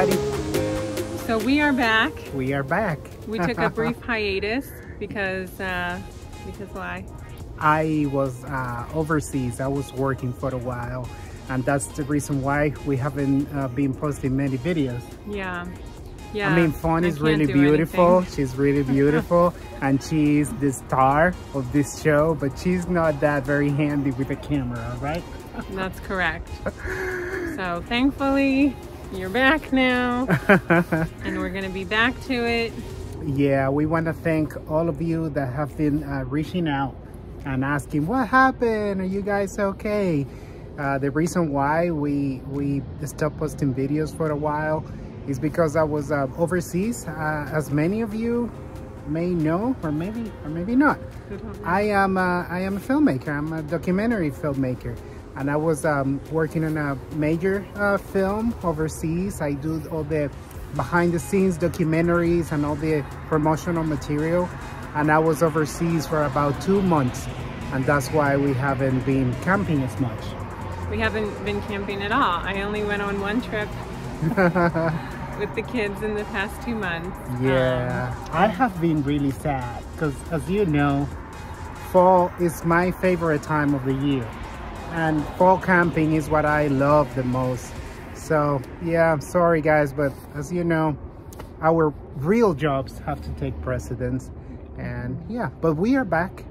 everybody. So we are back. We are back. We took a brief hiatus because why? I was overseas. I was working for a while, and that's the reason why we haven't been posting many videos. Yeah. I mean, Fawn is really beautiful. Anything. She's really beautiful, and she's the star of this show, but she's not that very handy with the camera, right? That's correct. So thankfully, you're back now, and we're going to be back to it. Yeah, we want to thank all of you that have been reaching out and asking, what happened? Are you guys okay? The reason why we stopped posting videos for a while is because I was overseas. As many of you may know, or maybe not, I am a filmmaker. I'm a documentary filmmaker, and I was working on a major film overseas. I do all the behind the scenes documentaries and all the promotional material, and I was overseas for about 2 months, and that's why we haven't been camping as much. We haven't been camping at all. I only went on one trip with the kids in the past 2 months. Yeah, I have been really sad because, as you know, fall is my favorite time of the year, and fall camping is what I love the most. So yeah, I'm sorry guys, but as you know, our real jobs have to take precedence. And yeah, but we are back,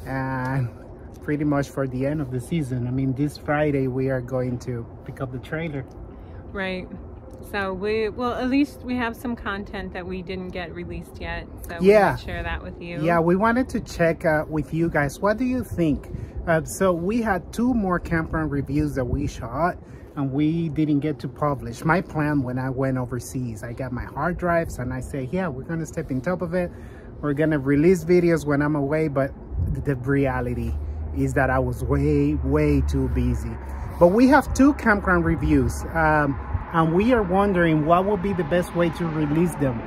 and pretty much for the end of the season. I mean, this Friday we are going to pick up the trailer. Right. So well, at least we have some content that we didn't get released yet. So yeah, we'll share that with you. Yeah, we wanted to check with you guys. What do you think? So we had 2 more campground reviews that we shot, and we didn't get to publish. My plan when I went overseas, I got my hard drives and I say, yeah, we're gonna step on top of it. We're gonna release videos when I'm away, but the reality is that I was way too busy. But we have 2 campground reviews, and we are wondering what would be the best way to release them.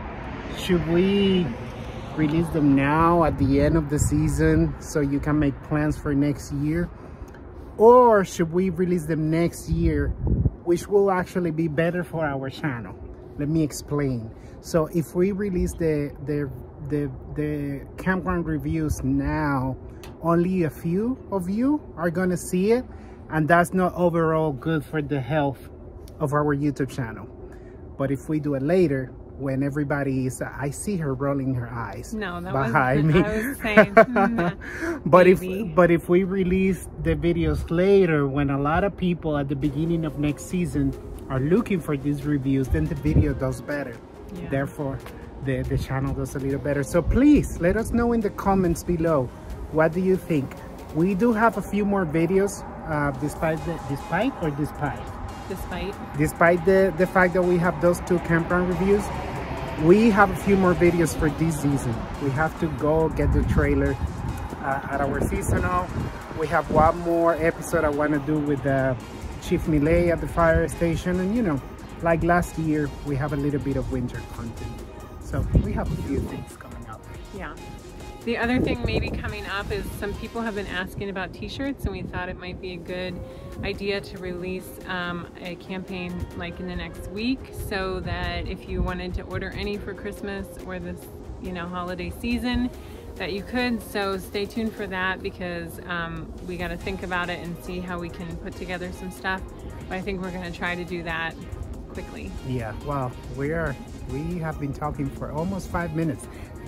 Should we release them now at the end of the season so you can make plans for next year? Or should we release them next year, which will actually be better for our channel? Let me explain. So if we release the campground reviews now, only a few of you are gonna see it, and that's not overall good for the health of our YouTube channel. But if we do it later, when everybody is, I see her rolling her eyes. No, that behind me. I was saying, but if we release the videos later, when a lot of people at the beginning of next season are looking for these reviews, then the video does better. Yeah. Therefore, the channel does a little better. So please let us know in the comments below. What do you think? We do have a few more videos, despite the fact that we have those 2 campground reviews. We have a few more videos for this season. We have to go get the trailer at our seasonal. We have 1 more episode I want to do with Chief Millet at the fire station, and you know, like last year, we have a little bit of winter content. So we have a few things coming up. Yeah. The other thing maybe coming up is some people have been asking about t-shirts, and we thought it might be a good idea to release a campaign like in the next week, so that if you wanted to order any for Christmas or this, you know, holiday season, that you could. So stay tuned for that, because we got to think about it and see how we can put together some stuff. But I think we're going to try to do that quickly. Yeah. Well, we have been talking for almost 5 minutes.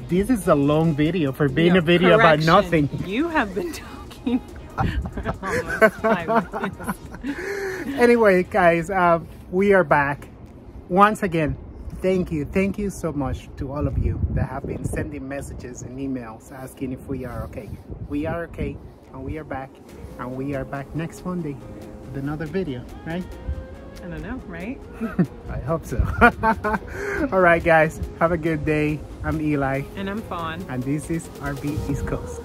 This is a long video for being a video about nothing. You have been talking for almost 5 minutes. Anyway, guys, we are back. Once again, thank you so much to all of you that have been sending messages and emails asking if we are okay. We are okay, and we are back, and we are back next Monday with another video, right? I don't know, right? I hope so. All right, guys, have a good day. I'm Eli. And I'm Fawn. And this is RB East Coast.